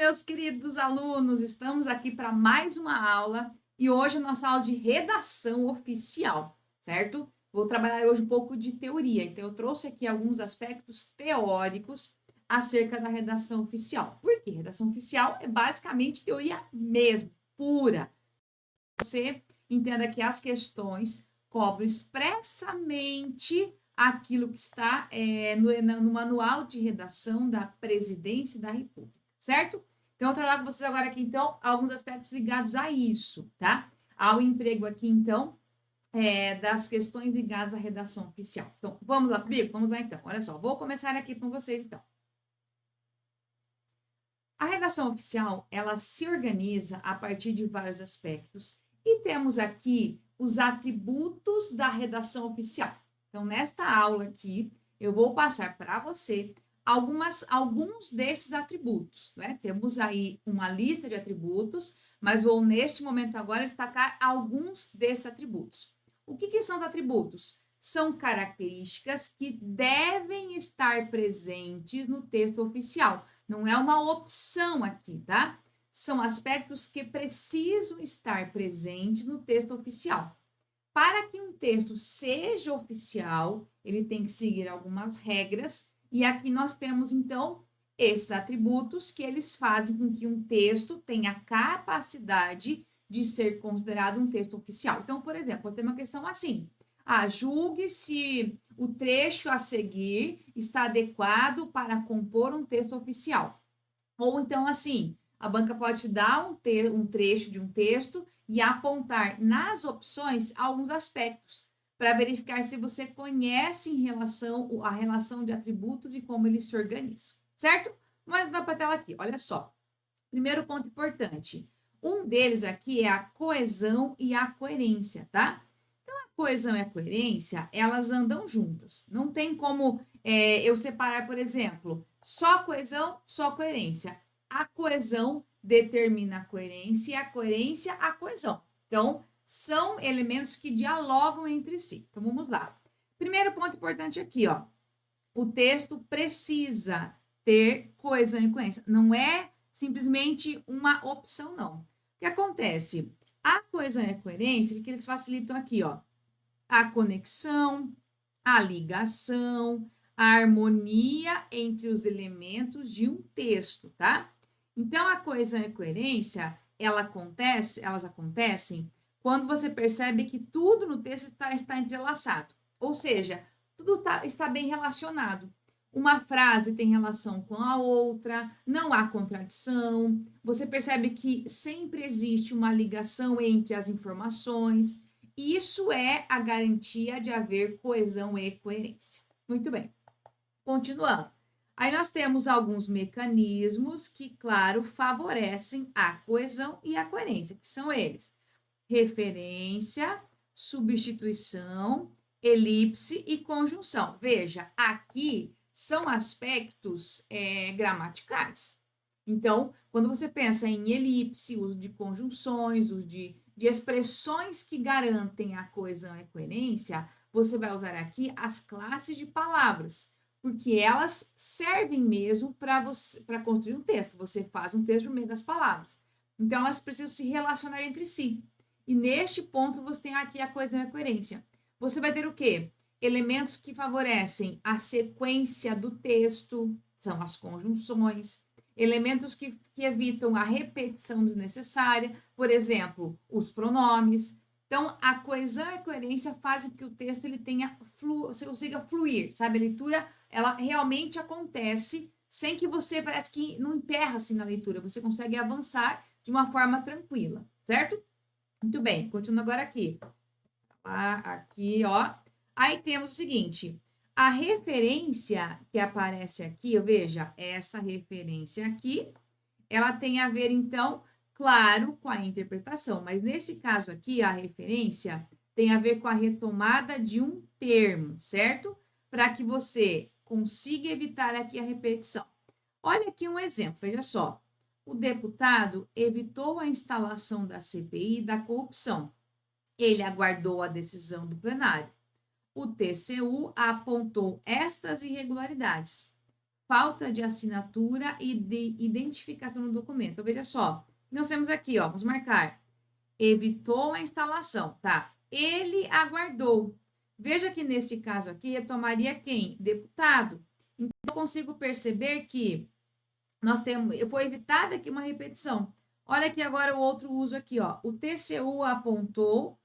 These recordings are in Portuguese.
meus queridos alunos, estamos aqui para mais uma aula e hoje a nossa aula de redação oficial, certo? Vou trabalhar hoje um pouco de teoria, então eu trouxe aqui alguns aspectos teóricos acerca da redação oficial. Por quê? Redação oficial é basicamente teoria mesmo, pura. Você entenda que as questões cobram expressamente aquilo que está no manual de redação da Presidência da República, certo? Então, eu trabalho com vocês agora aqui, então, alguns aspectos ligados a isso, tá? Ao emprego aqui, então, das questões ligadas à redação oficial. Então, vamos lá comigo? Vamos lá, então. Olha só, vou começar aqui com vocês, então. A redação oficial, ela se organiza a partir de vários aspectos e temos aqui os atributos da redação oficial. Então, nesta aula aqui, eu vou passar para você alguns desses atributos, né? Temos aí uma lista de atributos, mas vou, neste momento agora, destacar alguns desses atributos. O que são os atributos? São características que devem estar presentes no texto oficial. Não é uma opção aqui, tá? São aspectos que precisam estar presentes no texto oficial. Para que um texto seja oficial, ele tem que seguir algumas regras, e aqui nós temos, então, esses atributos que eles fazem com que um texto tenha a capacidade de ser considerado um texto oficial. Então, por exemplo, eu tenho uma questão assim: julgue se o trecho a seguir está adequado para compor um texto oficial. Ou então, assim, a banca pode te dar um trecho de um texto e apontar nas opções alguns aspectos para verificar se você conhece a relação de atributos e como eles se organizam, certo? Vamos dar para a tela aqui, olha só. Primeiro ponto importante. Um deles aqui é a coesão e a coerência, tá? Então, a coesão e a coerência, elas andam juntas. Não tem como eu separar, por exemplo, só coesão, só coerência. A coesão determina a coerência e a coerência a coesão. Então, são elementos que dialogam entre si. Então, vamos lá. Primeiro ponto importante aqui, ó. O texto precisa ter coesão e coerência. Não é simplesmente uma opção, não. O que acontece? A coesão e a coerência, o que eles facilitam aqui, ó? A conexão, a ligação, a harmonia entre os elementos de um texto, tá? Então, a coesão e a coerência, elas acontecem quando você percebe que tudo no texto está entrelaçado. Ou seja, tudo está bem relacionado. Uma frase tem relação com a outra, não há contradição, você percebe que sempre existe uma ligação entre as informações. Isso é a garantia de haver coesão e coerência. Muito bem. Continuando. Aí nós temos alguns mecanismos que, claro, favorecem a coesão e a coerência, que são eles: referência, substituição, elipse e conjunção. Veja, aqui são aspectos gramaticais. Então, quando você pensa em elipse, uso de conjunções, uso de expressões que garantem a coesão e a coerência, você vai usar aqui as classes de palavras, porque elas servem mesmo para construir um texto. Você faz um texto por meio das palavras. Então, elas precisam se relacionar entre si. E neste ponto, você tem aqui a coesão e a coerência. Você vai ter o quê? Elementos que favorecem a sequência do texto, são as conjunções. Elementos que evitam a repetição desnecessária, por exemplo, os pronomes. Então, a coesão e a coerência fazem com que o texto ele você consiga fluir, sabe? A leitura, ela realmente acontece sem que você, parece que não emperra assim na leitura, você consegue avançar de uma forma tranquila, certo? Muito bem, continuando agora aqui. Aqui, ó. Aí temos o seguinte: a referência que aparece aqui, veja, essa referência aqui, ela tem a ver, então, claro, com a interpretação, mas nesse caso aqui, a referência tem a ver com a retomada de um termo, certo? Para que você consiga evitar aqui a repetição. Olha aqui um exemplo, veja só. O deputado evitou a instalação da CPI da corrupção. Ele aguardou a decisão do plenário. O TCU apontou estas irregularidades. falta de assinatura e de identificação no documento. Então, veja só, nós temos aqui, ó, vamos marcar, evitou a instalação, tá? Ele aguardou. Veja que nesse caso aqui, retomaria quem? Deputado. Então, eu consigo perceber que foi evitada aqui uma repetição. Olha aqui agora o outro uso aqui, ó. O TCU apontou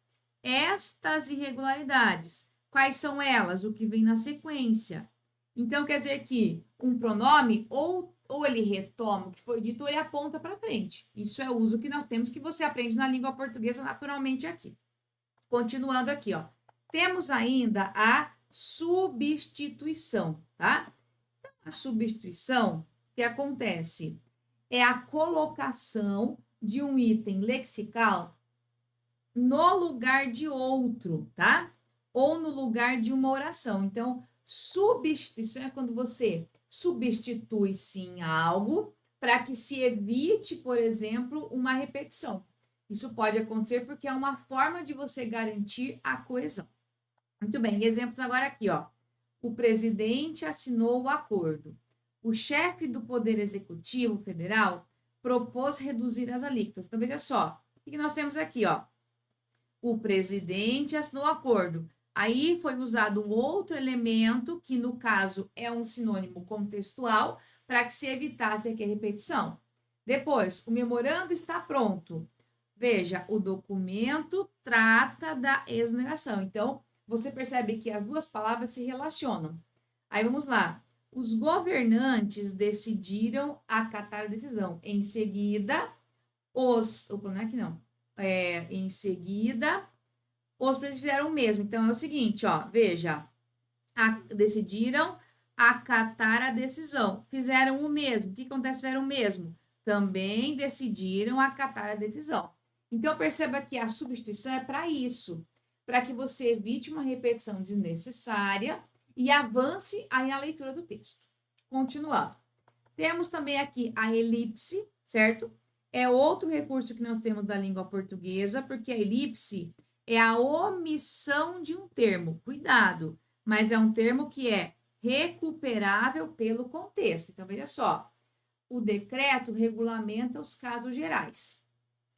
estas irregularidades. Quais são elas? O que vem na sequência. Então, quer dizer que um pronome, ou ele retoma o que foi dito, ou ele aponta para frente. Isso é o uso que nós temos, que você aprende na língua portuguesa naturalmente aqui. Continuando aqui, ó. Temos ainda a substituição, tá? Então, a substituição, o que acontece? É a colocação de um item lexical no lugar de outro, tá? Ou no lugar de uma oração. Então, substituição é quando você substitui sim algo para que se evite, por exemplo, uma repetição. Isso pode acontecer porque é uma forma de você garantir a coesão. Muito bem, exemplos agora aqui, ó. O presidente assinou o acordo. O chefe do Poder Executivo Federal propôs reduzir as alíquotas. Então, veja só, o que nós temos aqui, ó? O presidente assinou o acordo. Aí foi usado um outro elemento, que no caso é um sinônimo contextual, para que se evitasse aqui a repetição. Depois, o memorando está pronto. Veja, o documento trata da exoneração. Então, você percebe que as duas palavras se relacionam. Aí vamos lá. Os governantes decidiram acatar a decisão. Em seguida, Opa, não é que não. Em seguida, os presidentes fizeram o mesmo. Então, é o seguinte, ó. Veja. Decidiram acatar a decisão. Fizeram o mesmo. O que acontece? Fizeram o mesmo. Também decidiram acatar a decisão. Então, perceba que a substituição é para isso, para que você evite uma repetição desnecessária e avance aí a leitura do texto. Continuando. Temos também aqui a elipse, certo? É outro recurso que nós temos da língua portuguesa, porque a elipse é a omissão de um termo. Cuidado, mas é um termo que é recuperável pelo contexto. Então, veja só. O decreto regulamenta os casos gerais.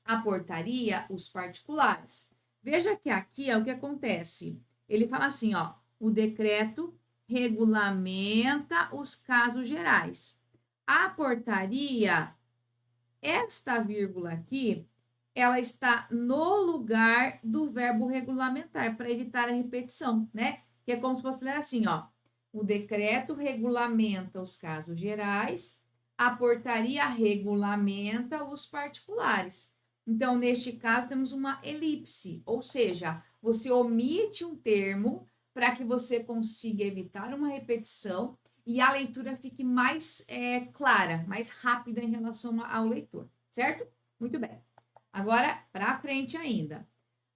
A portaria, os particulares. Veja que aqui é o que acontece. Ele fala assim, ó, o decreto regulamenta os casos gerais. A portaria, esta vírgula aqui, ela está no lugar do verbo regulamentar, para evitar a repetição, né? Que é como se fosse ler assim, ó. O decreto regulamenta os casos gerais, a portaria regulamenta os particulares. Então, neste caso, temos uma elipse, ou seja, você omite um termo para que você consiga evitar uma repetição e a leitura fique mais clara, mais rápida em relação ao leitor, certo? Muito bem. Agora, para frente ainda.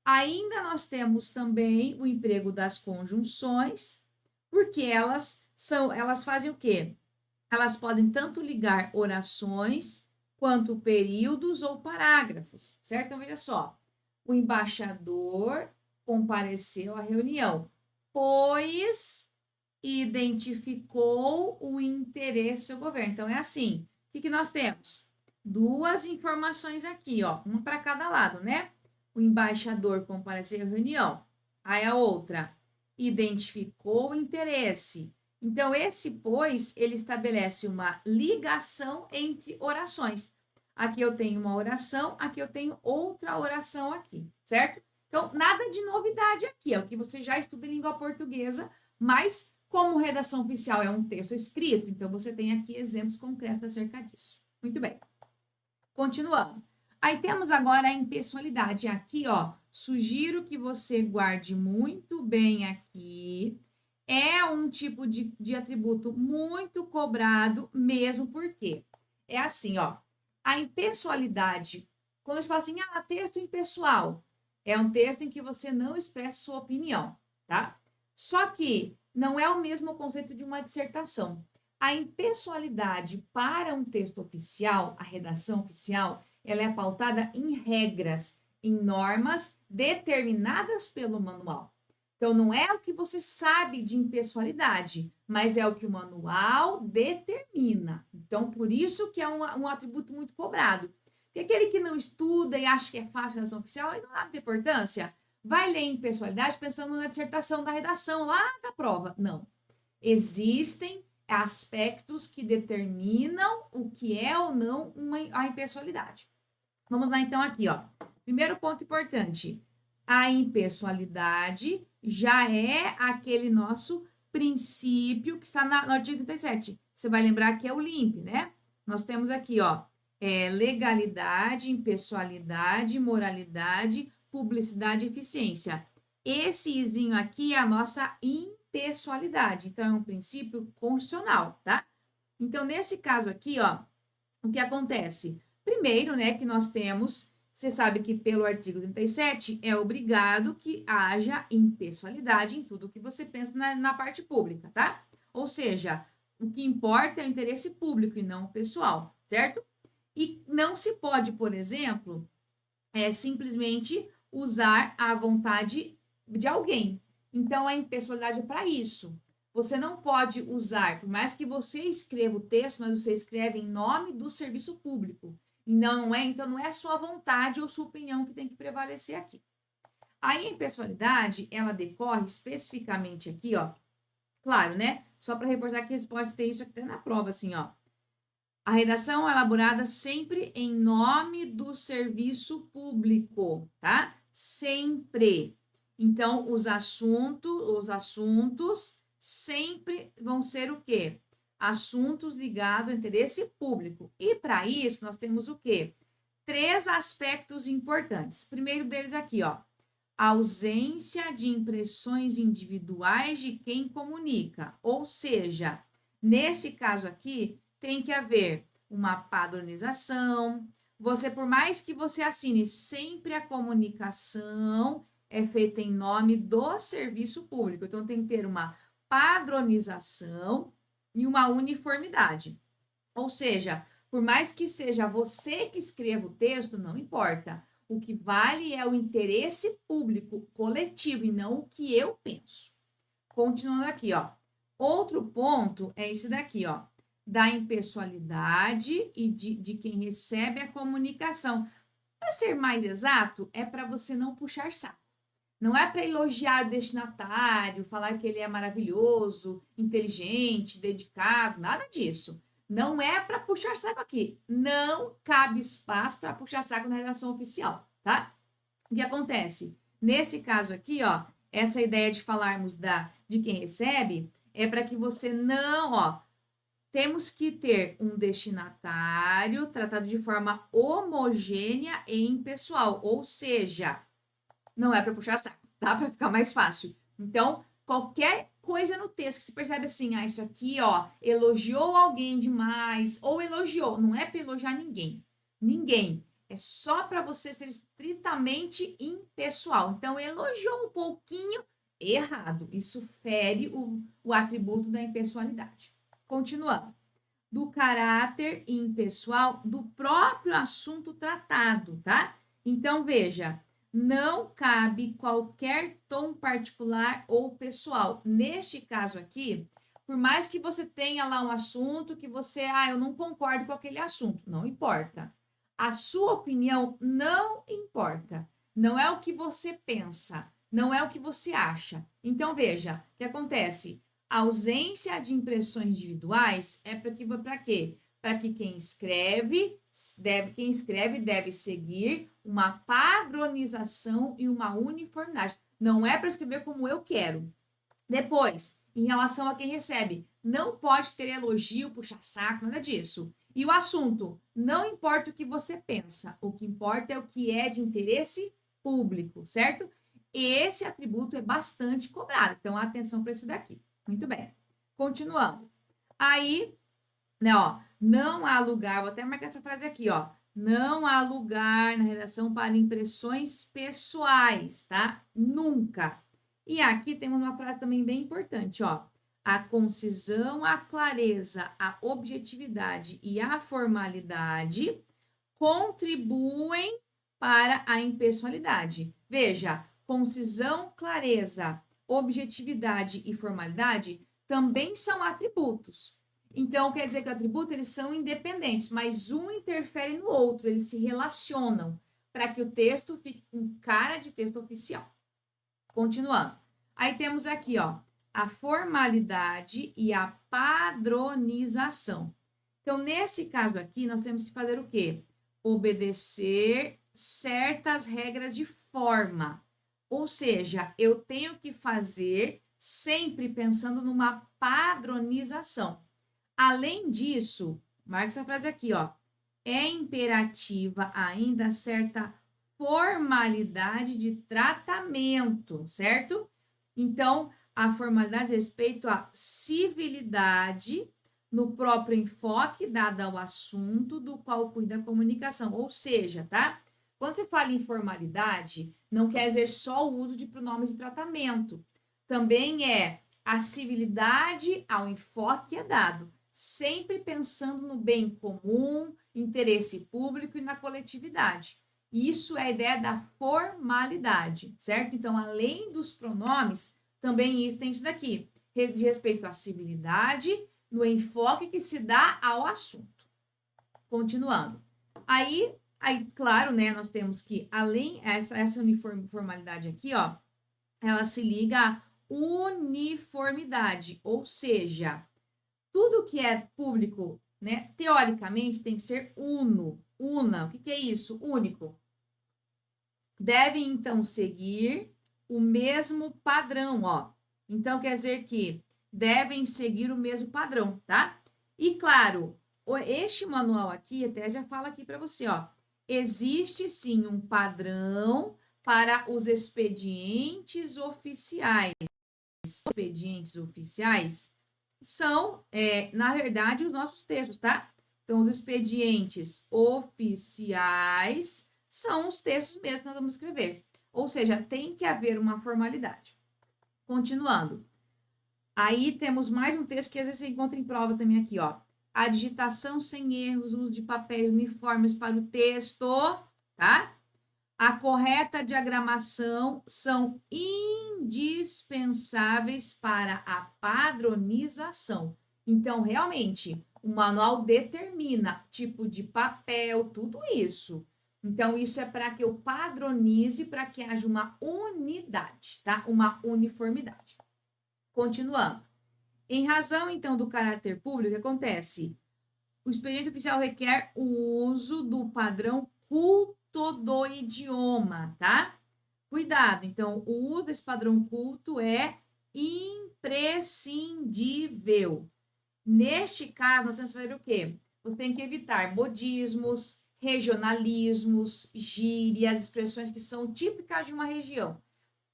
Ainda nós temos também o emprego das conjunções, porque elas fazem o quê? Elas podem tanto ligar orações quanto períodos ou parágrafos, certo? Então, veja só. O embaixador compareceu à reunião, pois identificou o interesse do seu governo. Então, é assim. O que nós temos? Duas informações aqui, ó. Uma para cada lado, né? O embaixador compareceu à reunião. Aí a outra, identificou o interesse. Então, esse pois, ele estabelece uma ligação entre orações. Aqui eu tenho uma oração, aqui eu tenho outra oração aqui, certo? Então, nada de novidade aqui, é o que você já estuda em língua portuguesa, mas como redação oficial é um texto escrito, então você tem aqui exemplos concretos acerca disso. Muito bem. Continuando. Aí temos agora a impessoalidade. Aqui, ó, sugiro que você guarde muito bem aqui. É um tipo de atributo muito cobrado, mesmo porque é assim, ó. A impessoalidade, quando a gente fala assim, texto impessoal, é um texto em que você não expressa sua opinião, tá? Só que não é o mesmo conceito de uma dissertação. A impessoalidade para um texto oficial, a redação oficial, ela é pautada em regras, em normas determinadas pelo manual. Então, não é o que você sabe de impessoalidade, mas é o que o manual determina. Então, por isso que é um atributo muito cobrado. Porque aquele que não estuda e acha que é fácil a redação oficial, aí não dá muita importância. Vai ler impessoalidade pensando na dissertação da redação lá da prova. Não. Existem aspectos que determinam o que é ou não a impessoalidade. Vamos lá, então, aqui, ó. Primeiro ponto importante. A impessoalidade já é aquele nosso princípio que está no artigo 37. Você vai lembrar que é o LIMP, né? Nós temos aqui, ó, legalidade, impessoalidade, moralidade, publicidade e eficiência. Esse izinho aqui é a nossa impessoalidade. Então, é um princípio constitucional, tá? Então, nesse caso aqui, ó, o que acontece? Primeiro, né, que nós temos, você sabe que pelo artigo 37 é obrigado que haja impessoalidade em tudo que você pensa na parte pública, tá? Ou seja, o que importa é o interesse público e não o pessoal, certo? E não se pode, por exemplo, simplesmente usar a vontade de alguém. Então, a impessoalidade é para isso. Você não pode usar, por mais que você escreva o texto, mas você escreve em nome do serviço público. Então não é a sua vontade ou sua opinião que tem que prevalecer aqui. Aí a impessoalidade, ela decorre especificamente aqui, ó. Claro, né? Só para reforçar que pode ter isso aqui até na prova, assim, ó. A redação é elaborada sempre em nome do serviço público, tá? Sempre. Então, os assuntos sempre vão ser o quê? Assuntos ligados ao interesse público. E para isso, nós temos o quê? 3 aspectos importantes. Primeiro deles aqui, ó. Ausência de impressões individuais de quem comunica. Ou seja, nesse caso aqui, tem que haver uma padronização. Você, por mais que você assine, sempre a comunicação é feita em nome do serviço público. Então, tem que ter uma padronização e uma uniformidade. Ou seja, por mais que seja você que escreva o texto, não importa. O que vale é o interesse público coletivo e não o que eu penso. Continuando aqui, ó. Outro ponto é esse daqui, ó, da impessoalidade e de quem recebe a comunicação. Para ser mais exato, é para você não puxar saco. Não é para elogiar o destinatário, falar que ele é maravilhoso, inteligente, dedicado, nada disso. Não é para puxar saco aqui. Não cabe espaço para puxar saco na redação oficial, tá? O que acontece? Nesse caso aqui, ó, essa ideia de falarmos de quem recebe é para que você não, ó, temos que ter um destinatário tratado de forma homogênea e impessoal, ou seja, não é para puxar saco, tá? Para ficar mais fácil. Então, qualquer coisa no texto que se percebe assim, isso aqui, ó, elogiou alguém demais, ou elogiou, não é para elogiar ninguém. Ninguém. É só para você ser estritamente impessoal. Então, elogiou um pouquinho, errado. Isso fere o atributo da impessoalidade. Continuando. Do caráter impessoal do próprio assunto tratado, tá? Então, veja, não cabe qualquer tom particular ou pessoal. Neste caso aqui, por mais que você tenha lá um assunto que você, eu não concordo com aquele assunto, não importa. A sua opinião não importa. Não é o que você pensa, não é o que você acha. Então, veja, o que acontece? A ausência de impressões individuais é para quê? Para que quem escreve deve seguir uma padronização e uma uniformidade. Não é para escrever como eu quero. Depois, em relação a quem recebe, não pode ter elogio, puxa-saco, nada disso. E o assunto, não importa o que você pensa, o que importa é o que é de interesse público, certo? Esse atributo é bastante cobrado, então atenção para esse daqui. Muito bem. Continuando. Aí, né, ó, não há lugar, vou até marcar essa frase aqui, ó. Não há lugar na redação para impressões pessoais, tá? Nunca. E aqui temos uma frase também bem importante, ó. A concisão, a clareza, a objetividade e a formalidade contribuem para a impessoalidade. Veja, concisão, clareza, objetividade e formalidade também são atributos. Então, quer dizer que atributos eles são independentes, mas um interfere no outro, eles se relacionam para que o texto fique com cara de texto oficial. Continuando. Aí temos aqui, ó, a formalidade e a padronização. Então, nesse caso aqui, nós temos que fazer o quê? Obedecer certas regras de forma. Ou seja, eu tenho que fazer sempre pensando numa padronização. Além disso, marca essa frase aqui, ó. É imperativa ainda certa formalidade de tratamento, certo? Então, a formalidade diz respeito à civilidade no próprio enfoque dado ao assunto do qual cuida a comunicação. Ou seja, tá? Quando você fala em formalidade, não quer dizer só o uso de pronomes de tratamento. Também é a civilidade ao enfoque que é dado, sempre pensando no bem comum, interesse público e na coletividade. Isso é a ideia da formalidade, certo? Então, além dos pronomes, também tem isso daqui, de respeito à civilidade, no enfoque que se dá ao assunto. Continuando. Aí claro, né, nós temos que, além essa uniformidade aqui, ó, ela se liga à uniformidade, ou seja, tudo que é público, né, teoricamente tem que ser una. O que é isso? Único. Devem, então, seguir o mesmo padrão, ó. Então, quer dizer que devem seguir o mesmo padrão, tá? E, claro, este manual aqui, até já fala aqui para você, ó. Existe, sim, um padrão para os expedientes oficiais. Expedientes oficiais são, na verdade, os nossos textos, tá? Então, os expedientes oficiais são os textos mesmos que nós vamos escrever. Ou seja, tem que haver uma formalidade. Continuando. Aí temos mais um texto que às vezes você encontra em prova também aqui, ó. A digitação sem erros, o uso de papéis uniformes para o texto, tá? A correta diagramação são indispensáveis para a padronização. Então, realmente, o manual determina tipo de papel, tudo isso. Então, isso é para que eu padronize, para que haja uma unidade, tá? Uma uniformidade. Continuando. Em razão, então, do caráter público, o que acontece? O expediente oficial requer o uso do padrão culto do idioma, tá? Cuidado, então, o uso desse padrão culto é imprescindível. Neste caso, nós temos que fazer o quê? Você tem que evitar modismos, regionalismos, gírias, expressões que são típicas de uma região.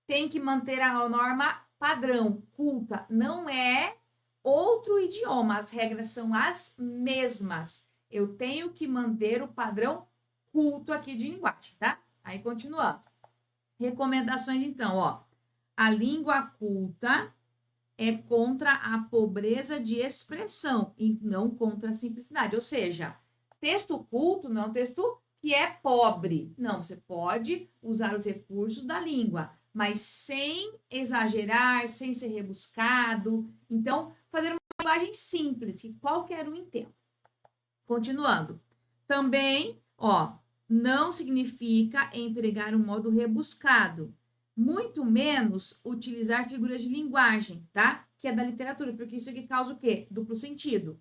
Tem que manter a norma padrão, culta, não é outro idioma, as regras são as mesmas. Eu tenho que manter o padrão culto aqui de linguagem, tá? Aí, continuando. Recomendações, então, ó. A língua culta é contra a pobreza de expressão e não contra a simplicidade. Ou seja, texto culto não é um texto que é pobre. Não, você pode usar os recursos da língua, mas sem exagerar, sem ser rebuscado. Então, fazer uma linguagem simples, que qualquer um entenda. Continuando. Também, ó, não significa empregar um modo rebuscado, muito menos utilizar figuras de linguagem, tá? Que é da literatura, porque isso aqui causa o quê? Duplo sentido.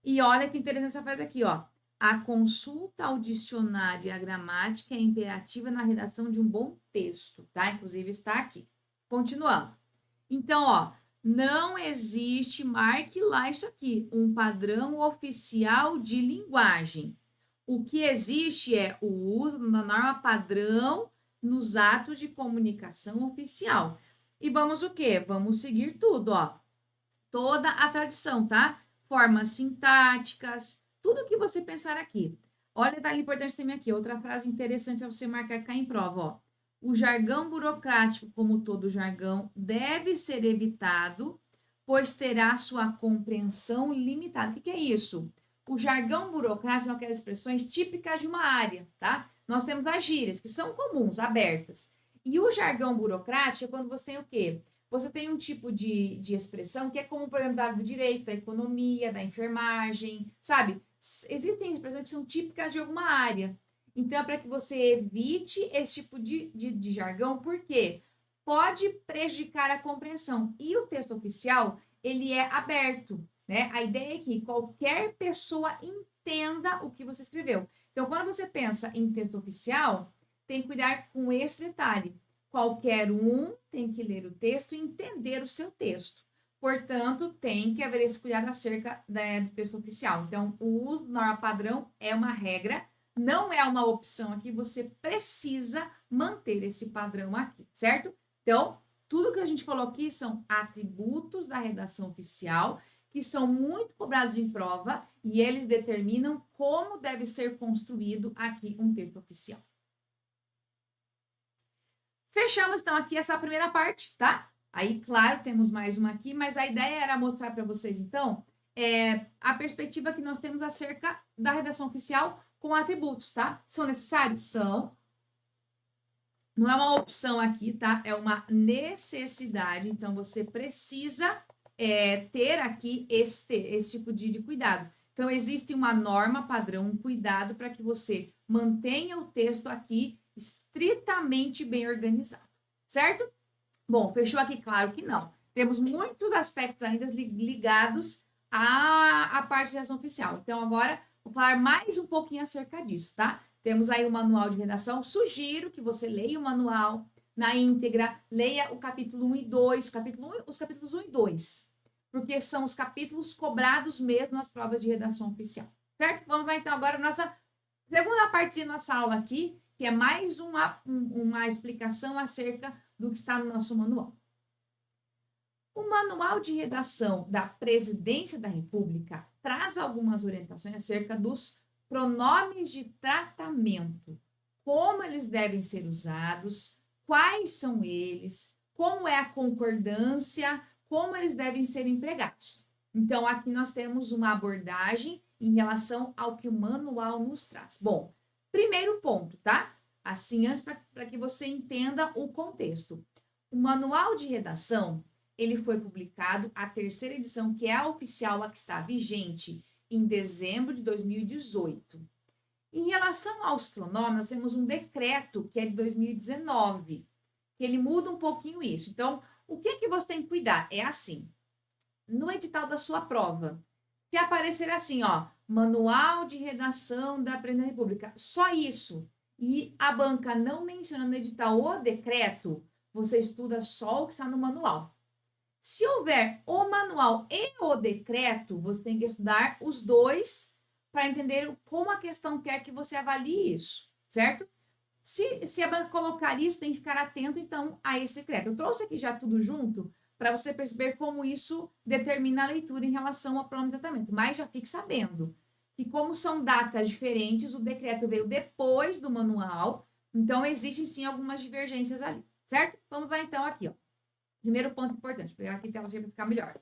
E olha que interessante essa frase aqui, ó. A consulta ao dicionário e à gramática é imperativa na redação de um bom texto, tá? Inclusive está aqui. Continuando. Então, ó, não existe, marque lá isso aqui, um padrão oficial de linguagem. O que existe é o uso da norma padrão nos atos de comunicação oficial. E vamos o quê? Vamos seguir tudo, ó. Toda a tradição, tá? Formas sintáticas, tudo que você pensar aqui. Olha, detalhe importante também aqui, outra frase interessante a você marcar cá em prova, ó. O jargão burocrático, como todo jargão, deve ser evitado, pois terá sua compreensão limitada. O que é isso? O jargão burocrático são aquelas expressões típicas de uma área, tá? Nós temos as gírias, que são comuns, abertas. E o jargão burocrático é quando você tem o quê? você tem um tipo de expressão que é como, por exemplo, da área do direito, da economia, da enfermagem, sabe? Existem expressões que são típicas de alguma área. Então, é para que você evite esse tipo de jargão, porque pode prejudicar a compreensão. E o texto oficial, ele é aberto, né? A ideia é que qualquer pessoa entenda o que você escreveu. Então, quando você pensa em texto oficial, tem que cuidar com esse detalhe. Qualquer um tem que ler o texto e entender o seu texto. Portanto, tem que haver esse cuidado acerca do texto oficial. Então, o uso da norma padrão é uma regra, não é uma opção aqui, você precisa manter esse padrão aqui, certo? Então, tudo que a gente falou aqui são atributos da redação oficial, que são muito cobrados em prova e eles determinam como deve ser construído aqui um texto oficial. Fechamos, então, aqui essa primeira parte, tá? Aí, claro, temos mais uma aqui, mas a ideia era mostrar para vocês, então, a perspectiva que nós temos acerca da redação oficial com atributos, tá? São necessários? São. Não é uma opção aqui, tá? É uma necessidade, então você precisa ter aqui esse tipo de cuidado. Então, existe uma norma padrão, um cuidado para que você mantenha o texto aqui estritamente bem organizado, certo? Bom, fechou aqui? Claro que não. Temos muitos aspectos ainda ligados à parte de redação oficial. Então, agora, vou falar mais um pouquinho acerca disso, tá? Temos aí o manual de redação. Sugiro que você leia o manual na íntegra, leia o capítulo 1 e 2, os capítulos 1 e 2, porque são os capítulos cobrados mesmo nas provas de redação oficial, certo? Vamos lá, então, agora, nossa segunda parte da nossa aula aqui, que é mais uma explicação acerca do que está no nosso manual. O manual de redação da Presidência da República traz algumas orientações acerca dos pronomes de tratamento, como eles devem ser usados, quais são eles, como é a concordância, como eles devem ser empregados. Então, aqui nós temos uma abordagem em relação ao que o manual nos traz. Bom, primeiro ponto, tá? Assim, antes para que você entenda o contexto. O manual de redação, ele foi publicado, a terceira edição, que é a oficial, a que está vigente, em dezembro de 2018. Em relação aos pronomes, nós temos um decreto, que é de 2019, que ele muda um pouquinho isso. Então, o que você tem que cuidar? É assim, no edital da sua prova, se aparecer assim, ó, manual de redação da Presidência da República, só isso, e a banca não menciona no edital o decreto, você estuda só o que está no manual. Se houver o manual e o decreto, você tem que estudar os dois para entender como a questão quer que você avalie isso, certo? Se a banca colocar isso, tem que ficar atento, então, a esse decreto. Eu trouxe aqui já tudo junto para você perceber como isso determina a leitura em relação ao pronome de tratamento. Mas já fique sabendo que, como são datas diferentes, o decreto veio depois do manual, então existem sim algumas divergências ali, certo? Vamos lá então aqui, ó. Primeiro ponto importante, vou pegar aqui a tela para ficar melhor.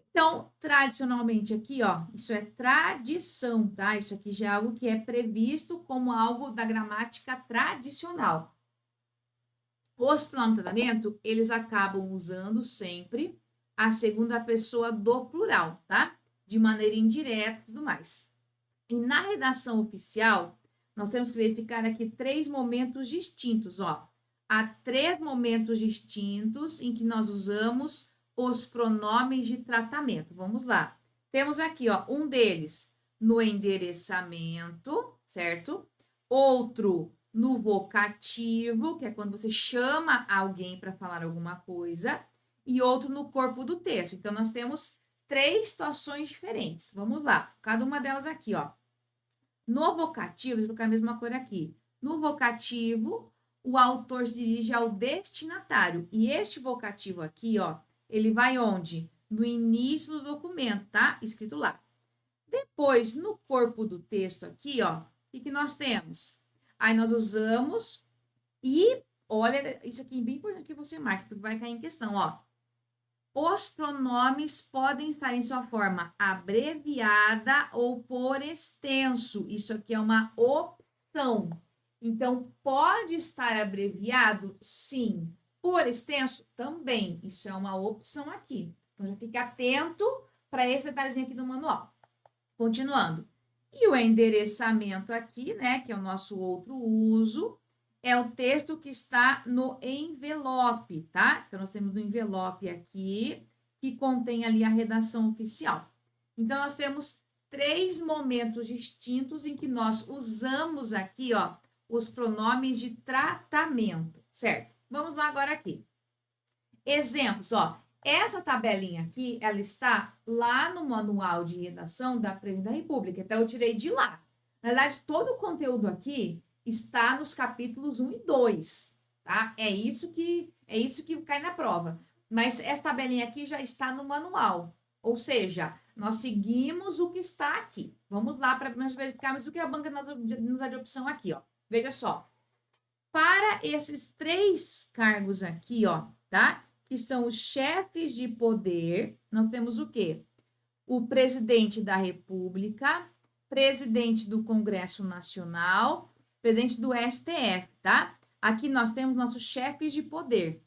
Então, tradicionalmente aqui, ó, isso é tradição, tá? Isso aqui já é algo que é previsto como algo da gramática tradicional. Os pronomes de tratamento, eles acabam usando sempre a segunda pessoa do plural, tá? De maneira indireta e tudo mais. E na redação oficial, nós temos que verificar aqui 3 momentos distintos, ó. Há 3 momentos distintos em que nós usamos os pronomes de tratamento. Vamos lá. Temos aqui, ó, um deles no endereçamento, certo? Outro no vocativo, que é quando você chama alguém para falar alguma coisa, e outro no corpo do texto. Então, nós temos 3 situações diferentes. Vamos lá, cada uma delas aqui, ó. No vocativo, deixa eu colocar a mesma cor aqui. No vocativo, o autor se dirige ao destinatário. E este vocativo aqui, ó, ele vai onde? No início do documento, tá? Escrito lá. Depois, no corpo do texto aqui, ó, o que nós temos? Aí nós usamos e, olha, isso aqui é bem importante que você marque, porque vai cair em questão, ó. Os pronomes podem estar em sua forma abreviada ou por extenso. Isso aqui é uma opção. Então, pode estar abreviado? Sim. Por extenso, também. Isso é uma opção aqui. Então, já fica atento para esse detalhezinho aqui do manual. Continuando. E o endereçamento aqui, né, que é o nosso outro uso, é o texto que está no envelope, tá? Então, nós temos no envelope aqui, que contém ali a redação oficial. Então, nós temos 3 momentos distintos em que nós usamos aqui, ó, os pronomes de tratamento, certo? Vamos lá agora aqui. Exemplos, ó. Essa tabelinha aqui, ela está lá no manual de redação da Presidência da República. Então, eu tirei de lá. Na verdade, todo o conteúdo aqui está nos capítulos 1 e 2, tá? É isso que cai na prova. Mas essa tabelinha aqui já está no manual. Ou seja, nós seguimos o que está aqui. Vamos lá para nós verificarmos o que a banca nos dá de opção aqui, ó. Veja só. Para esses 3 cargos aqui, ó, tá? Que são os chefes de poder, nós temos o quê? O presidente da República, presidente do Congresso Nacional, presidente do STF, tá? Aqui nós temos nossos chefes de poder.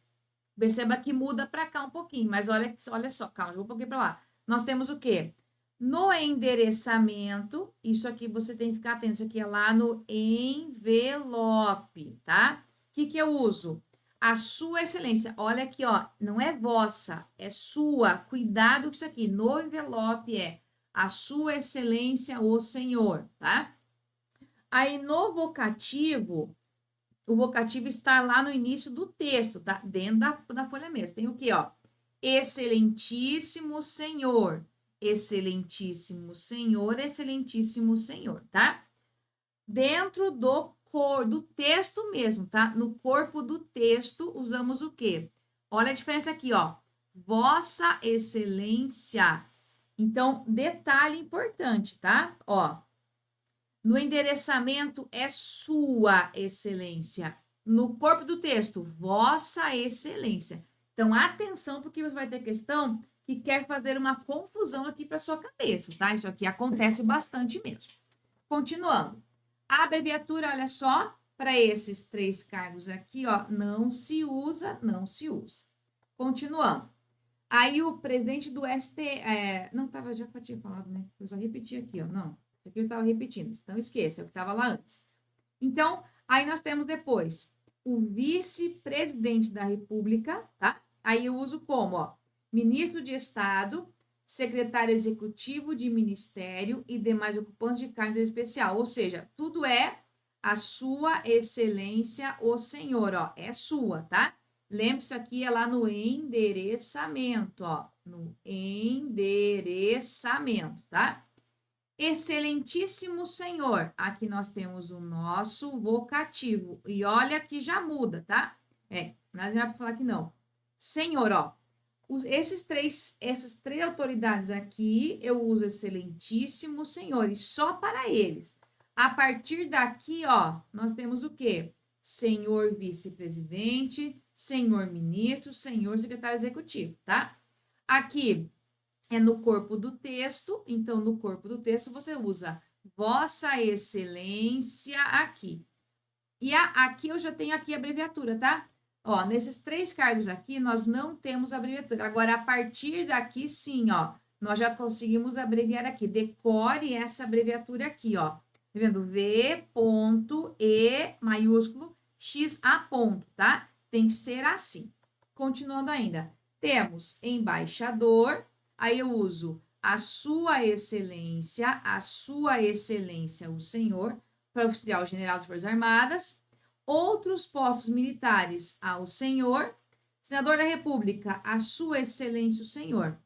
Perceba que muda para cá um pouquinho, mas olha só, calma, vou um pouquinho para lá. Nós temos o quê? No endereçamento, isso aqui você tem que ficar atento, isso aqui é lá no envelope, tá? O que eu uso? A sua excelência, olha aqui, ó, não é vossa, é sua, cuidado com isso aqui, no envelope é a sua excelência, o senhor, tá? Aí no vocativo, o vocativo está lá no início do texto, tá? Dentro da folha mesmo, tem o quê, ó? Excelentíssimo senhor, excelentíssimo senhor, excelentíssimo senhor, tá? Dentro do texto mesmo, tá? No corpo do texto, usamos o quê? Olha a diferença aqui, ó. Vossa Excelência. Então, detalhe importante, tá? Ó, no endereçamento é Sua Excelência. No corpo do texto, Vossa Excelência. Então, atenção, porque você vai ter questão que quer fazer uma confusão aqui para sua cabeça, tá? Isso aqui acontece bastante mesmo. Continuando. A abreviatura, olha só, para esses 3 cargos aqui, ó, não se usa. Continuando. Aí o presidente do STF, não tava, já tinha falado, né? Eu só repeti aqui, ó, não. Isso aqui eu estava repetindo, então esqueça, é o que estava lá antes. Então, aí nós temos depois o vice-presidente da República, tá? Aí eu uso como, ó, ministro de Estado, secretário executivo de ministério e demais ocupantes de cargo especial. Ou seja, tudo é a sua excelência, o senhor, ó, é sua, tá? Lembre-se, aqui é lá no endereçamento, ó, no endereçamento, tá? Excelentíssimo senhor, aqui nós temos o nosso vocativo, e olha que já muda, tá? Nós já vamos falar que não. Senhor, ó, essas três autoridades aqui, eu uso excelentíssimo senhor, e só para eles. A partir daqui, ó, nós temos o quê? Senhor vice-presidente, senhor ministro, senhor secretário executivo, tá? Aqui é no corpo do texto, então no corpo do texto você usa Vossa Excelência aqui. E aqui eu já tenho aqui a abreviatura, tá? Ó, nesses 3 cargos aqui, nós não temos abreviatura. Agora, a partir daqui, sim, ó, nós já conseguimos abreviar aqui. Decore essa abreviatura aqui, ó. Tá vendo? V, ponto, E, maiúsculo, X, A, ponto, tá? Tem que ser assim. Continuando ainda. Temos embaixador, aí eu uso a sua excelência, o senhor, para oficial general das Forças Armadas, outros postos militares ao senhor, senador da República, a sua excelência, o senhor.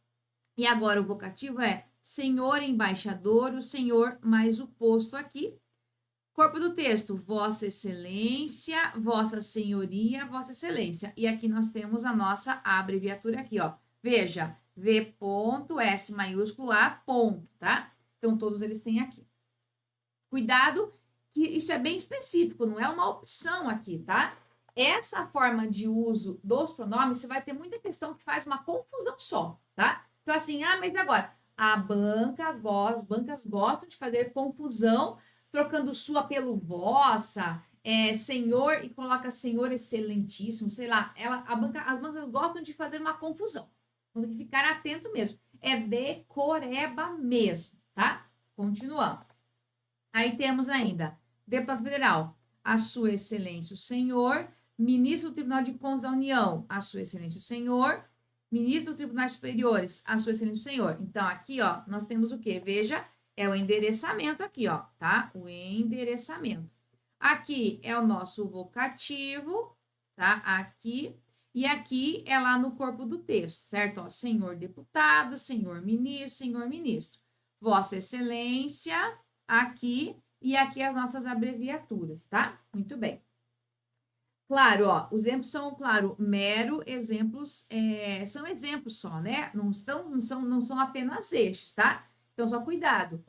E agora o vocativo é senhor embaixador, o senhor mais o posto aqui. Corpo do texto, vossa excelência, vossa senhoria, vossa excelência. E aqui nós temos a nossa abreviatura aqui, ó. Veja, V ponto, S maiúsculo, A ponto, tá? Então, todos eles têm aqui. Cuidado que isso é bem específico, não é uma opção aqui, tá? Essa forma de uso dos pronomes, você vai ter muita questão que faz uma confusão só, tá? Então, assim, mas agora, as bancas gostam de fazer confusão trocando sua pelo vossa, senhor e coloca senhor excelentíssimo, sei lá. As bancas gostam de fazer uma confusão. Tem que ficar atento mesmo. É decoreba mesmo, tá? Continuando. Aí temos ainda, deputado federal, a sua excelência o senhor, ministro do Tribunal de Contas da União, a sua excelência o senhor, ministro dos Tribunais Superiores, a sua excelência o senhor. Então, aqui, ó, nós temos o quê? Veja, é o endereçamento aqui, ó, tá? O endereçamento. Aqui é o nosso vocativo, tá? Aqui. E aqui é lá no corpo do texto, certo? Ó, senhor deputado, senhor ministro. Vossa excelência, aqui, e aqui as nossas abreviaturas, tá? Muito bem. Claro, ó, os exemplos são, claro, mero exemplos, são exemplos só, né? Não são apenas estes, tá? Então, só cuidado.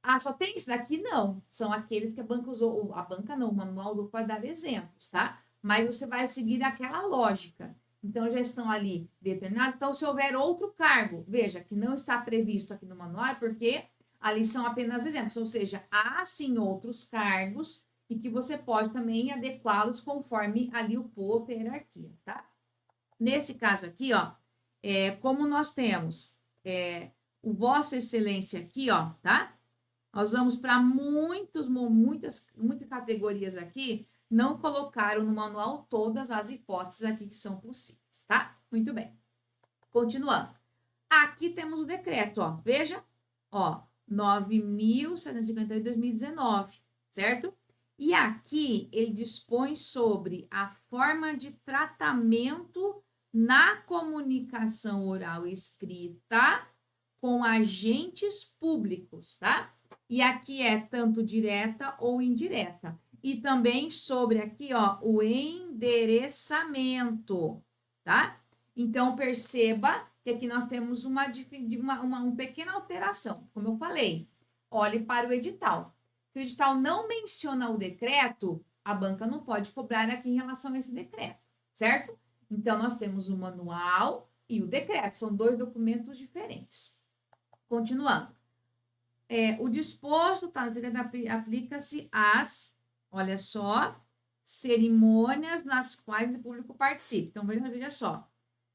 Ah, só tem isso daqui? Não. São aqueles que a banca usou, a banca não, o manual usou para dar exemplos, tá? Mas você vai seguir aquela lógica. Então, já estão ali determinados. Então, se houver outro cargo, veja, que não está previsto aqui no manual, é porque ali são apenas exemplos. Ou seja, há sim outros cargos e que você pode também adequá-los conforme ali o posto e a hierarquia, tá? Nesse caso aqui, ó, como nós temos o Vossa Excelência aqui, ó, tá? Nós vamos para muitas categorias aqui, não colocaram no manual todas as hipóteses aqui que são possíveis, tá? Muito bem. Continuando. Aqui temos o decreto, ó. Veja, ó, 9.758 de 2019, certo? E aqui ele dispõe sobre a forma de tratamento na comunicação oral e escrita com agentes públicos, tá? E aqui é tanto direta ou indireta. E também sobre aqui, ó, o endereçamento, tá? Então, perceba que aqui nós temos uma pequena alteração. Como eu falei, olhe para o edital. Se o edital não menciona o decreto, a banca não pode cobrar aqui em relação a esse decreto, certo? Então, nós temos o manual e o decreto, são dois documentos diferentes. Continuando. O disposto, tá? Aplica-se às, olha só, cerimônias nas quais o público participe. Então, veja só.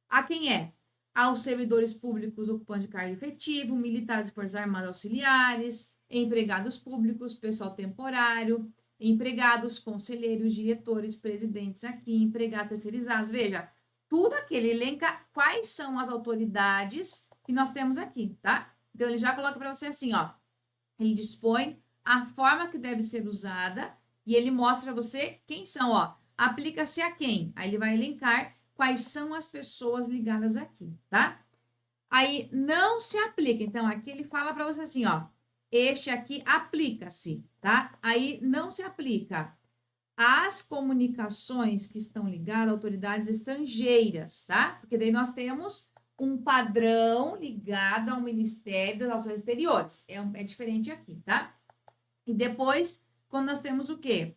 A quem é? Aos servidores públicos ocupantes de cargo efetivo, militares e forças armadas auxiliares, empregados públicos, pessoal temporário, empregados, conselheiros, diretores, presidentes aqui, empregados terceirizados. Veja, tudo aquele elenca quais são as autoridades que nós temos aqui, tá? Então, ele já coloca para você assim, ó. Ele dispõe a forma que deve ser usada e ele mostra para você quem são, ó. Aplica-se a quem? Aí ele vai elencar quais são as pessoas ligadas aqui, tá? Aí não se aplica. Então, aqui ele fala para você assim, ó. Este aqui aplica-se, tá? Aí não se aplica às comunicações que estão ligadas a autoridades estrangeiras, tá? Porque daí nós temos um padrão ligado ao Ministério das Relações Exteriores. É diferente aqui, tá? E depois, quando nós temos o quê?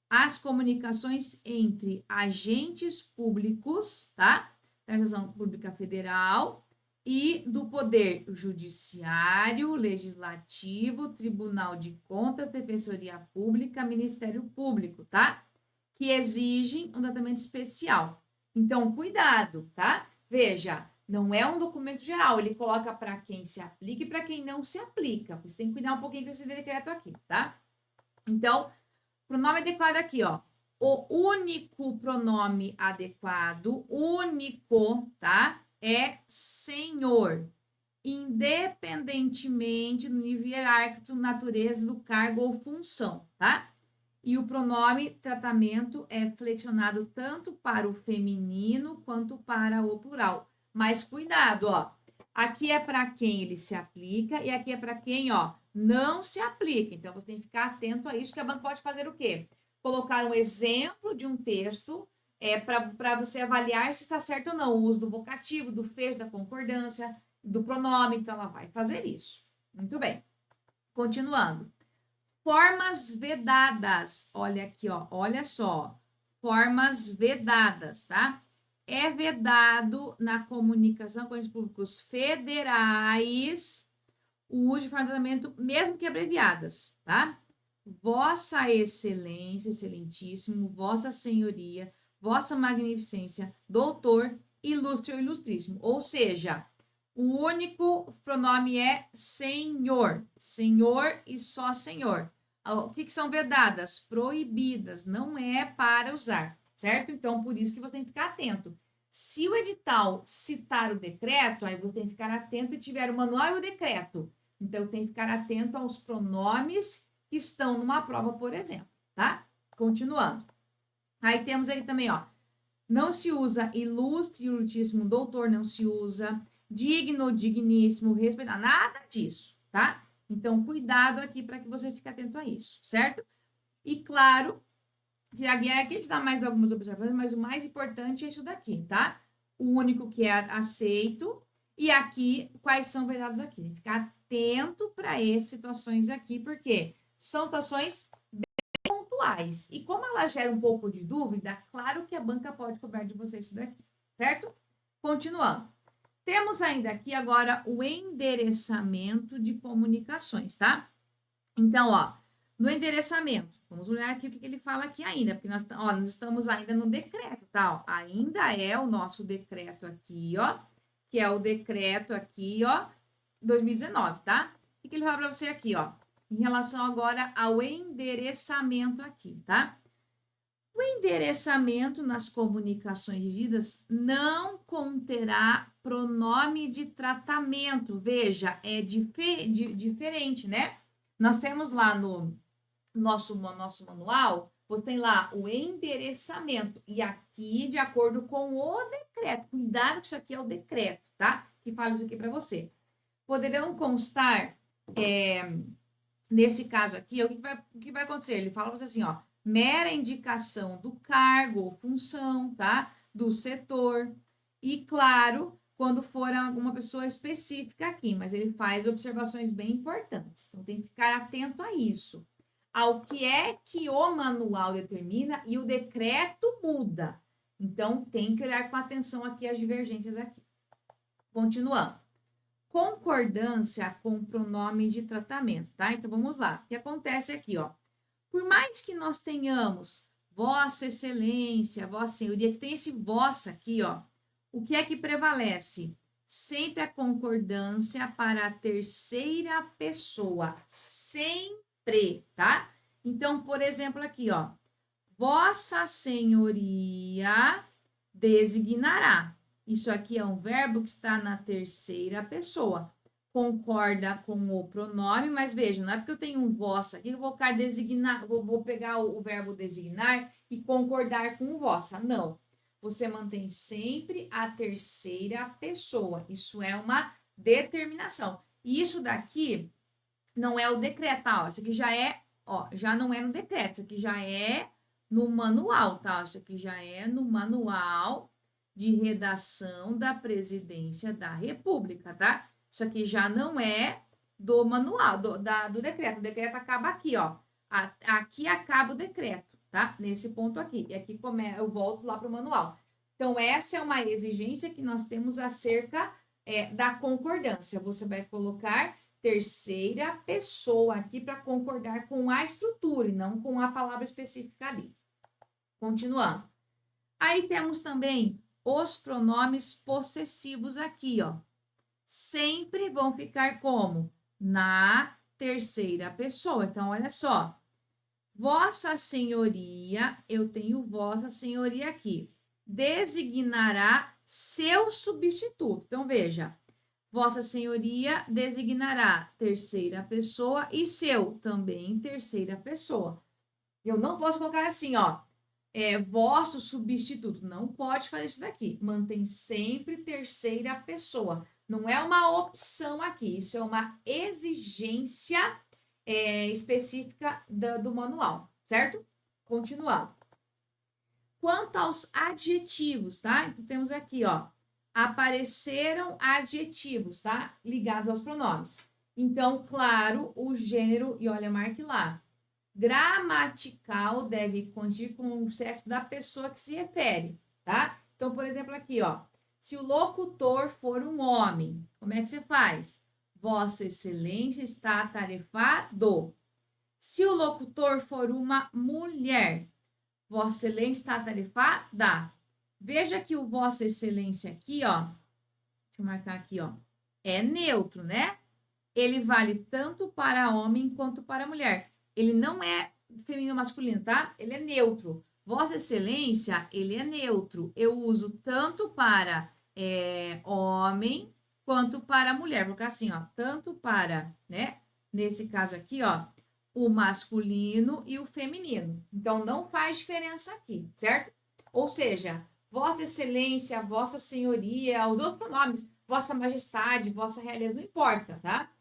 As comunicações entre agentes públicos, tá? Da Administração Pública Federal e do Poder Judiciário, Legislativo, Tribunal de Contas, Defensoria Pública, Ministério Público, tá? Que exigem um tratamento especial. Então, cuidado, tá? Veja, não é um documento geral, ele coloca para quem se aplica e para quem não se aplica. Você tem que cuidar um pouquinho com esse decreto aqui, tá? Então, pronome adequado aqui, ó. O único pronome adequado, único, tá? É senhor, independentemente do nível hierárquico, natureza do cargo ou função, tá? E o pronome tratamento é flexionado tanto para o feminino quanto para o plural. Mas cuidado, ó. Aqui é para quem ele se aplica e aqui é para quem, ó, não se aplica. Então, você tem que ficar atento a isso, que a banca pode fazer o quê? Colocar um exemplo de um texto para você avaliar se está certo ou não. O uso do vocativo, do fecho, da concordância, do pronome. Então, ela vai fazer isso. Muito bem. Continuando. Formas vedadas. Olha aqui, ó. Olha só. Formas vedadas, tá? É vedado na comunicação com os públicos federais o uso de formas de tratamento, mesmo que abreviadas, tá? Vossa Excelência, Excelentíssimo, Vossa Senhoria, Vossa Magnificência, Doutor, Ilustre ou Ilustríssimo. Ou seja, o único pronome é Senhor. Senhor e só Senhor. O que são vedadas? Proibidas. Não é para usar, certo? Então, por isso que você tem que ficar atento. Se o edital citar o decreto, aí você tem que ficar atento e tiver o manual e o decreto. Então, tem que ficar atento aos pronomes que estão numa prova, por exemplo, tá? Continuando. Aí temos aí também, ó, não se usa ilustre, ilustríssimo, doutor, não se usa, digno, digníssimo, respeitar, nada disso, tá? Então, cuidado aqui para que você fique atento a isso, certo? E claro, que aqui a gente dá mais algumas observações, mas o mais importante é isso daqui, tá? O único que é aceito e aqui, quais são vedados aqui. Tem que ficar atento para essas situações aqui, porque são situações pontuais. E como ela gera um pouco de dúvida, claro que a banca pode cobrar de você isso daqui, certo? Continuando. Temos ainda aqui agora o endereçamento de comunicações, tá? Então, ó, no endereçamento, vamos olhar aqui o que ele fala aqui ainda, porque nós estamos ainda no decreto, tá? Ó, ainda é o nosso decreto aqui, ó, que é o decreto aqui, ó, 2019, tá? O que ele fala para você aqui, ó? Em relação agora ao endereçamento aqui, tá? O endereçamento nas comunicações dirigidas não conterá pronome de tratamento. Veja, é diferente, né? Nós temos lá no nosso manual, você tem lá o endereçamento. E aqui, de acordo com o decreto, cuidado que isso aqui é o decreto, tá? Que fala isso aqui para você. Poderão constar, nesse caso aqui, o que vai acontecer? Ele fala pra você assim, ó, mera indicação do cargo ou função, tá? Do setor. E, claro, quando for alguma pessoa específica aqui, mas ele faz observações bem importantes. Então, tem que ficar atento a isso. Ao que é que o manual determina e o decreto muda. Então, tem que olhar com atenção aqui as divergências aqui. Continuando. Concordância com pronomes de tratamento, tá? Então, vamos lá. O que acontece aqui, ó? Por mais que nós tenhamos Vossa Excelência, Vossa Senhoria, que tem esse vossa aqui, ó, o que é que prevalece? Sempre a concordância para a terceira pessoa, sempre, tá? Então, por exemplo, aqui, ó, Vossa Senhoria designará. Isso aqui é um verbo que está na terceira pessoa. Concorda com o pronome, mas veja, não é porque eu tenho um vossa aqui que eu vou designar, vou pegar o verbo designar e concordar com o vossa. Não. Você mantém sempre a terceira pessoa. Isso é uma determinação. E isso daqui não é o decreto, tá? Ó, isso aqui já é, ó, já não é no decreto, isso aqui já é no manual, tá? Isso aqui já é no manual de redação da Presidência da República, tá? Isso aqui já não é do manual, do decreto. O decreto acaba aqui, ó. Aqui acaba o decreto, tá? Nesse ponto aqui. E aqui eu volto lá para o manual. Então, essa é uma exigência que nós temos acerca da concordância. Você vai colocar terceira pessoa aqui para concordar com a estrutura e não com a palavra específica ali. Continuando. Aí temos também os pronomes possessivos aqui, ó. Sempre vão ficar como? Na terceira pessoa. Então, olha só. Vossa Senhoria, eu tenho Vossa Senhoria aqui. Designará seu substituto. Então, veja. Vossa Senhoria designará terceira pessoa e seu também terceira pessoa. Eu não posso colocar assim, ó, vosso substituto. Não pode fazer isso daqui. Mantém sempre terceira pessoa. Não é uma opção aqui, isso é uma exigência específica do manual, certo? Continuando. Quanto aos adjetivos, tá? Então, temos aqui, ó, apareceram adjetivos, tá? Ligados aos pronomes. Então, claro, o gênero, e olha, marque lá. Gramatical deve condir com o sexo da pessoa que se refere, tá? Então, por exemplo, aqui, ó. Se o locutor for um homem, como é que você faz? Vossa Excelência está atarefado. Se o locutor for uma mulher, Vossa Excelência está atarefada? Veja que o Vossa Excelência aqui, ó, deixa eu marcar aqui, ó, é neutro, né? Ele vale tanto para homem quanto para mulher. Ele não é feminino ou masculino, tá? Ele é neutro. Vossa Excelência, ele é neutro. Eu uso tanto para homem quanto para mulher. Vou colocar assim, ó, tanto para, né? Nesse caso aqui, ó, o masculino e o feminino. Então, não faz diferença aqui, certo? Ou seja, Vossa Excelência, Vossa Senhoria, os outros pronomes, Vossa Majestade, Vossa Realeza, não importa, tá?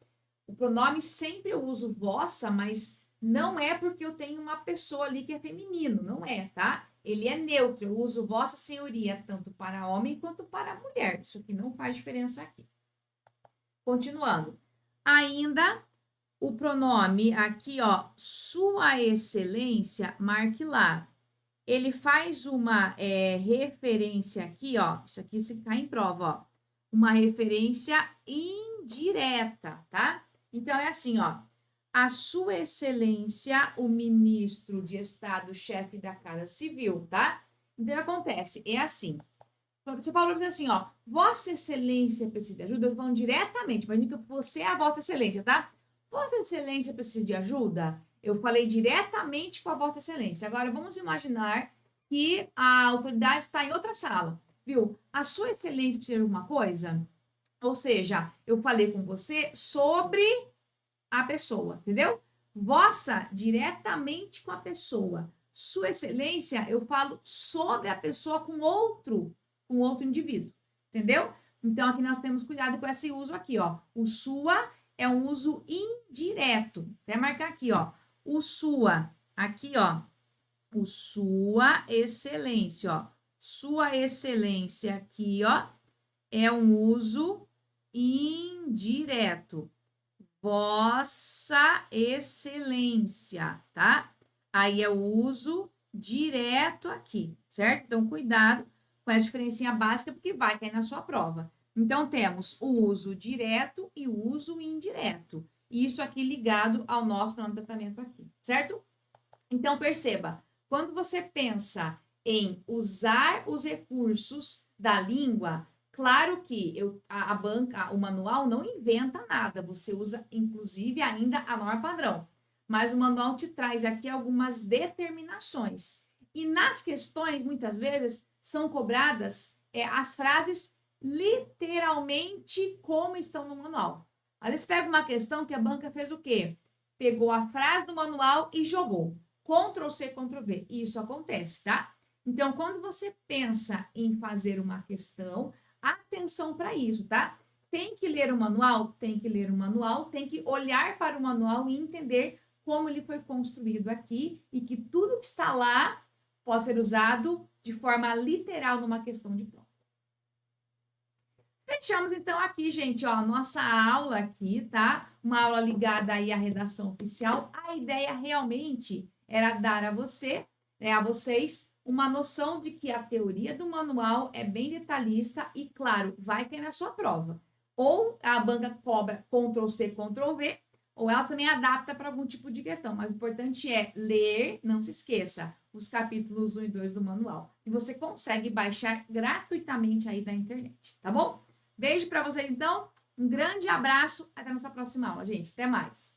O pronome sempre eu uso vossa, mas não é porque eu tenho uma pessoa ali que é feminino, não é, tá? Ele é neutro, eu uso vossa senhoria tanto para homem quanto para mulher. Isso aqui não faz diferença aqui. Continuando. Ainda o pronome aqui, ó, sua excelência, marque lá. Ele faz uma referência aqui, ó, isso aqui se cai em prova, ó, uma referência indireta, tá? Então, é assim, ó, a sua excelência, o ministro de Estado, chefe da Casa Civil, tá? Então, acontece, é assim, você fala pra você assim, ó, Vossa Excelência precisa de ajuda, eu tô falando diretamente, imagina que você é a Vossa Excelência, tá? Vossa Excelência precisa de ajuda? Eu falei diretamente com a Vossa Excelência. Agora, vamos imaginar que a autoridade está em outra sala, viu? A Sua Excelência precisa de alguma coisa? Ou seja, eu falei com você sobre a pessoa, entendeu? Vossa, diretamente com a pessoa. Sua Excelência, eu falo sobre a pessoa com outro indivíduo, entendeu? Então, aqui nós temos cuidado com esse uso aqui, ó. O sua é um uso indireto. Até marcar aqui, ó. O sua, aqui, ó. O sua excelência, ó. Sua excelência aqui, ó, é um uso indireto. Vossa excelência, tá? Aí é o uso direto aqui, certo? Então, cuidado com essa diferencinha básica, porque vai cair na sua prova. Então, temos o uso direto e o uso indireto. Isso aqui ligado ao nosso pronome de tratamento aqui, certo? Então, perceba, quando você pensa em usar os recursos da língua, claro que a banca, o manual não inventa nada, você usa, inclusive, ainda a norma padrão. Mas o manual te traz aqui algumas determinações. E nas questões, muitas vezes, são cobradas as frases literalmente como estão no manual. Às vezes pega uma questão que a banca fez o quê? Pegou a frase do manual e jogou. Ctrl C, Ctrl V. Isso acontece, tá? Então, quando você pensa em fazer uma questão, atenção para isso, tá? Tem que ler o manual? Tem que ler o manual, tem que olhar para o manual e entender como ele foi construído aqui e que tudo que está lá pode ser usado de forma literal numa questão de prova. Fechamos então aqui, gente, ó, nossa aula aqui, tá? Uma aula ligada aí à redação oficial. A ideia realmente era dar a você, né, a vocês, uma noção de que a teoria do manual é bem detalhista e, claro, vai cair na sua prova. Ou a banca cobra Ctrl C, Ctrl V, ou ela também adapta para algum tipo de questão. Mas o importante é ler, não se esqueça, os capítulos 1 e 2 do manual, que você consegue baixar gratuitamente aí da internet, tá bom? Beijo para vocês, então. Um grande abraço. Até a nossa próxima aula, gente. Até mais.